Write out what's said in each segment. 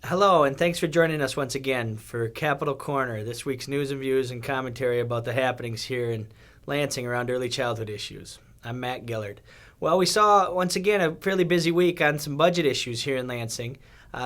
Hello, and thanks for joining us once again for Capitol Corner, this week's news and views and commentary about the happenings here in Lansing around early childhood issues. I'm Matt Gillard. Well, we saw, once again, a fairly busy week on some budget issues here in Lansing.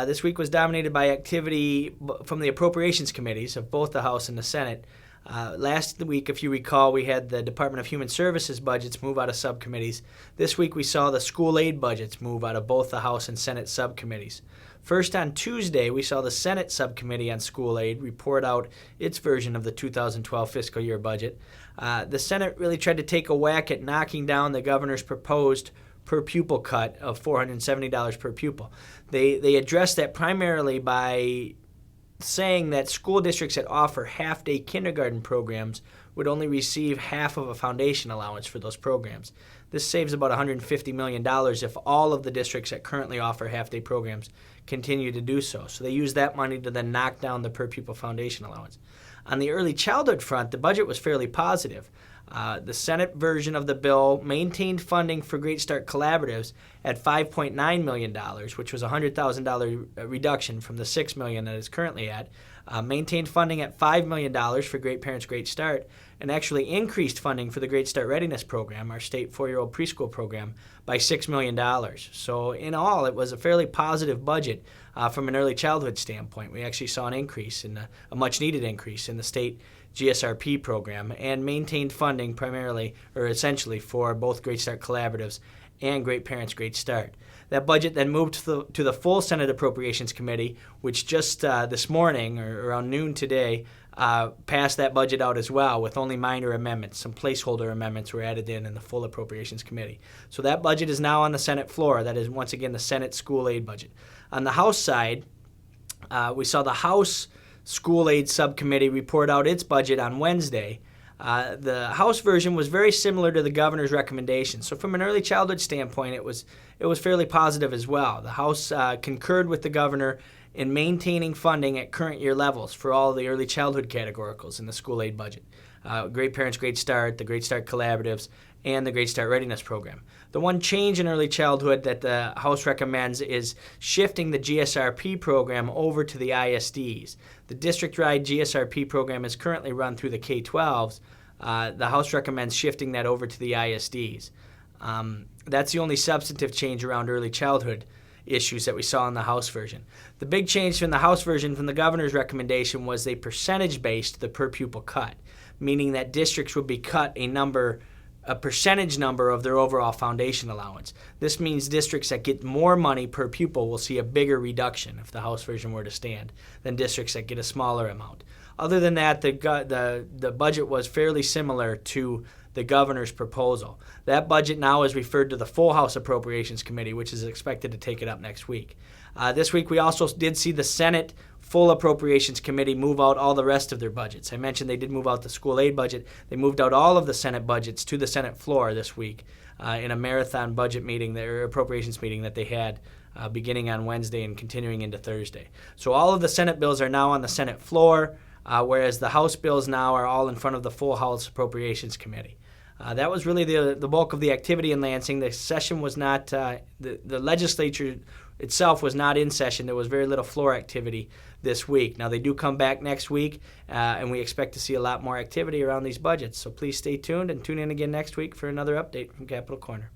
This week was dominated by activity from the appropriations committees of both the House and the Senate. Last week, if you recall, we had the Department of Human Services budgets move out of subcommittees. This week, we saw the school aid budgets move out of both the House and Senate subcommittees. First, on Tuesday, we saw the Senate Subcommittee on School Aid report out its version of the 2012 fiscal year budget. The Senate really tried to take a whack at knocking down the governor's proposed per pupil cut of $470 per pupil. They addressed that primarily by saying that school districts that offer half-day kindergarten programs would only receive half of a foundation allowance for those programs. This saves about $150 million if all of the districts that currently offer half-day programs continue to do so. So they use that money to then knock down the per-pupil foundation allowance. On the early childhood front, the budget was fairly positive. The Senate version of the bill maintained funding for Great Start collaboratives at $5.9 million, which was a $100,000 reduction from the $6 million that it's currently at. Maintained funding at $5 million for Great Parents Great Start, and actually increased funding for the Great Start Readiness Program, our state 4-year-old preschool program, by $6 million. So in all, it was a fairly positive budget from an early childhood standpoint. We actually saw an increase, a much-needed increase in the state GSRP program, and maintained funding primarily, or essentially, for both Great Start collaboratives and Great Parents Great Start. That budget then moved to the full Senate Appropriations Committee, which just this morning, or around noon today, passed that budget out as well with only minor amendments. Some placeholder amendments were added in the full Appropriations Committee. So that budget is now on the Senate floor. That is, once again, the Senate school aid budget. On the House side, we saw the House School Aid Subcommittee report out its budget on Wednesday. The House version was very similar to the governor's recommendation. So from an early childhood standpoint, it was fairly positive as well. The House concurred with the governor in maintaining funding at current year levels for all the early childhood categoricals in the school aid budget. Great Parents Great Start, the Great Start Collaboratives, and the Great Start Readiness Program. The one change in early childhood that the House recommends is shifting the GSRP program over to the ISDs. The district-wide GSRP program is currently run through the K-12s. The House recommends shifting that over to the ISDs. That's the only substantive change around early childhood issues that we saw in the House version. The big change from the House version from the governor's recommendation was they percentage-based the per-pupil cut, meaning that districts would be cut a percentage number of their overall foundation allowance. This means districts that get more money per pupil will see a bigger reduction, if the House version were to stand, than districts that get a smaller amount. Other than that, the budget was fairly similar to the governor's proposal. That budget now is referred to the full House Appropriations Committee, which is expected to take it up next week. This week, we also did see the Senate Full Appropriations Committee move out all the rest of their budgets. I mentioned they did move out the school aid budget. They moved out all of the Senate budgets to the Senate floor this week in a marathon budget meeting, their appropriations meeting that they had beginning on Wednesday and continuing into Thursday. So all of the Senate bills are now on the Senate floor, whereas the House bills now are all in front of the full House Appropriations Committee. That was really the bulk of the activity in Lansing. The session was not, the legislature itself was not in session. There was very little floor activity this week. Now, they do come back next week, and we expect to see a lot more activity around these budgets. So please stay tuned and tune in again next week for another update from Capitol Corner.